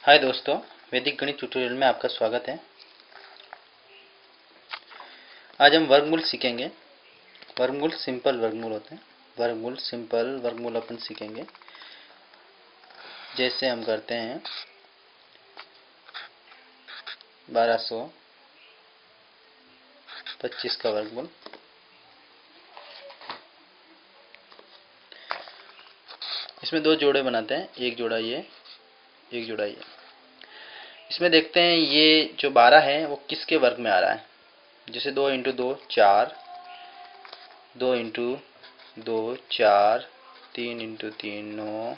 हाय दोस्तों, वैदिक गणित ट्यूटोरियल में आपका स्वागत है। आज हम वर्गमूल सीखेंगे। वर्गमूल सिंपल वर्गमूल होते हैं। वर्गमूल सिंपल वर्गमूल अपन सीखेंगे। जैसे हम करते हैं 1225 का वर्गमूल। इसमें दो जोड़े बनाते हैं, एक जोड़ा ये, एक जोड़ा ये। इसमें देखते हैं ये जो 12 है वो किसके वर्ग में आ रहा है। जैसे 2 into 2 4, 2 into 2 4, 3 into 3 9,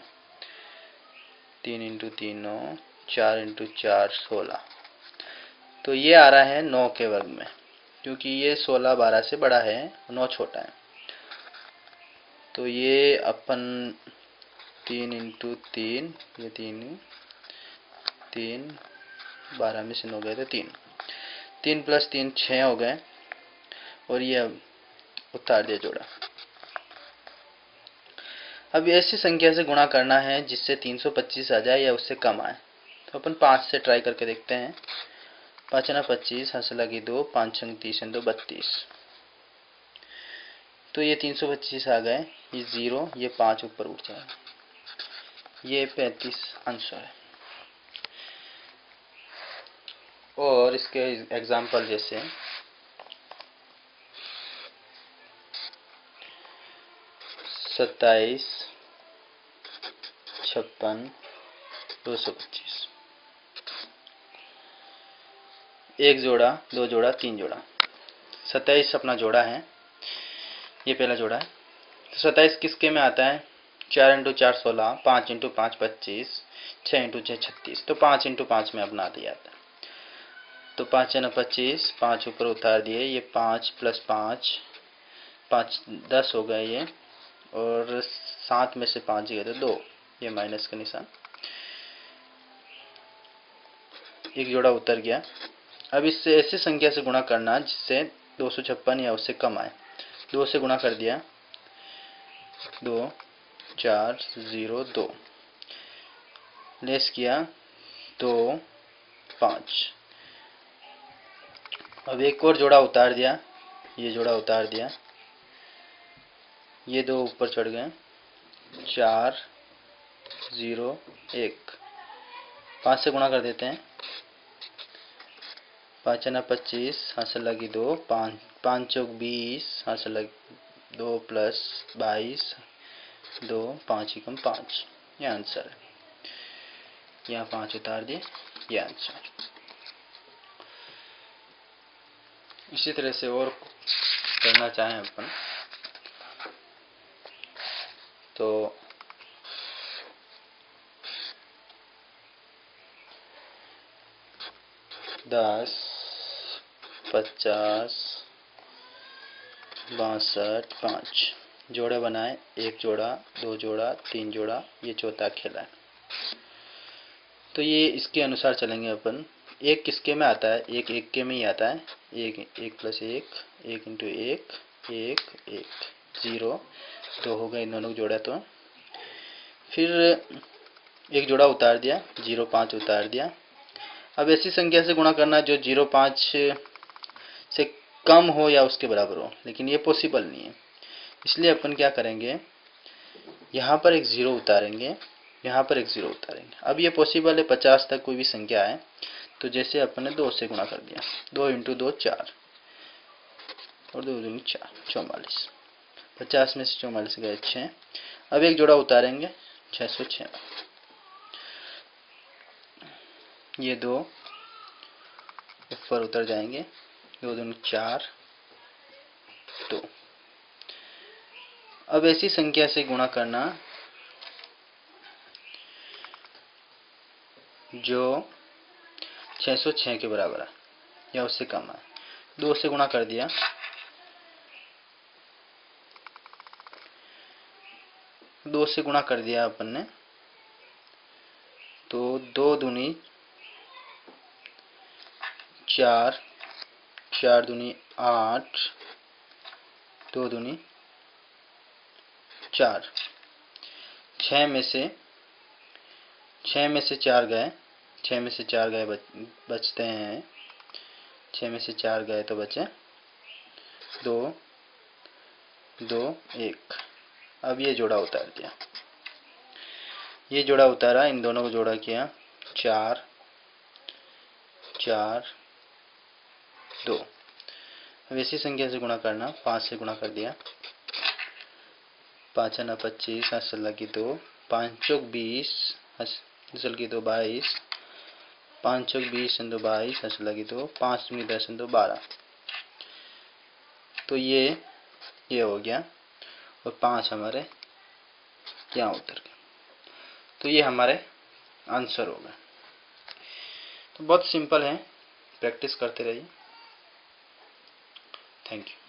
3 into 3 9, 4 into 4 16। तो ये आ रहा है 9 के वर्ग में, क्योंकि ये 16 12 से बड़ा है, 9 छोटा है। तो ये अपन 3 इंटू 3, ये 3 12 में से 9 गए तो 3 प्लस 3 6 हो गए। और ये अब उतार दिया जोड़ा। अब ऐसी संख्या से गुणा करना है जिससे 325 आ जाए या उससे कम आए। तो अपन 5 से ट्राई करके देखते हैं। 5 ना 25, हाथ से लगी 2, 5 छंग 30 2 32। तो ये 325 आ गए, ये 0, ये 5 ऊपर उठ जाए, ये 35 आंसर है। और इसके एग्जाम्पल जैसे 27, 56, 225। एक जोड़ा, दो जोड़ा, तीन जोड़ा। 27 अपना जोड़ा है, ये पहला जोड़ा है। तो 27 किसके में आता है? 4 इंटू 4 16, 5 इंटू 5 25, 6 इंटू 6 36। तो 5 इंटू 5 में अपना आते आता है। तो 5 ना 25, 5 ऊपर उतार दिए, ये 5 प्लस 5, 5 10 हो गए ये। और 7 में से 5 गए तो 2, ये माइनस का निशान। एक जोड़ा उतर गया। अब इससे ऐसी संख्या से गुणा करना जिससे 256 या उससे कम आए। 2 से गुणा कर दिया, 2 4 0 2, लेस किया 2 5। अब एक और जोड़ा उतार दिया, ये जोड़ा उतार दिया, ये 2 ऊपर चढ़ गए, 4 0 1। 5 से गुणा कर देते हैं। 5 ना 25, हाथ से लगी 2, 5 चौक 20, हाथ से लगी 2 प्लस 22, 2 5 एकम 5। यह आंसर है। यहाँ 5 उतार दिए, यह आंसर। इसी तरह से और करना चाहें अपन तो 10, 50, 62, 5 जोड़े बनाए। एक जोड़ा, दो जोड़ा, तीन जोड़ा, ये चौथा खेला है। तो ये इसके अनुसार चलेंगे अपन। एक किसके में आता है? एक के में ही आता है। एक प्लस एक इंटू एक 0 2 हो गए इन दोनों को जोड़ा। तो फिर एक जोड़ा उतार दिया, 0 5 उतार दिया। अब ऐसी संख्या से गुणा करना जो 0 5 से कम हो या उसके बराबर हो, लेकिन ये पॉसिबल नहीं है। इसलिए अपन क्या करेंगे, यहाँ पर एक 0 उतारेंगे, यहाँ पर एक 0 उतारेंगे। अब ये पॉसिबल है 50 तक कोई भी संख्या है। तो जैसे अपन ने 2 से गुणा कर दिया, 2 इंटू 2 4 और 2 दूनी 4 44। 50 में से 44 गए 6। अब एक जोड़ा उतारेंगे, 606। ये 2 ऊपर उतर जाएंगे, 2 दूनी 4 2। अब ऐसी संख्या से गुणा करना जो 606 के बराबर है या उससे कम है। 2 से गुणा कर दिया, 2 से गुणा कर दिया अपन ने। तो 2 दूनी 4, 4 दूनी 8, 2 दूनी 4। 6 में से 4 गए, 6 में से 4 गए बचते हैं, 6 में से 4 गए तो बचे 2 2 1। अब ये जोड़ा उतार दिया, ये जोड़ा उतारा, इन दोनों को जोड़ा किया 4 4 2। अब इसी संख्या से गुणा करना, 5 से गुणा कर दिया, 5 ना 25, 8 लगी 2, 5 चौक 20, 8 लगी 2 22, 5 चौक 20 2 22, 8 लगी 2, 5 में 10 2 12। तो ये हो गया और 5 हमारे यहाँ उतर गए। तो ये हमारे आंसर हो गए। तो बहुत सिंपल है, प्रैक्टिस करते रहिए। Thank you.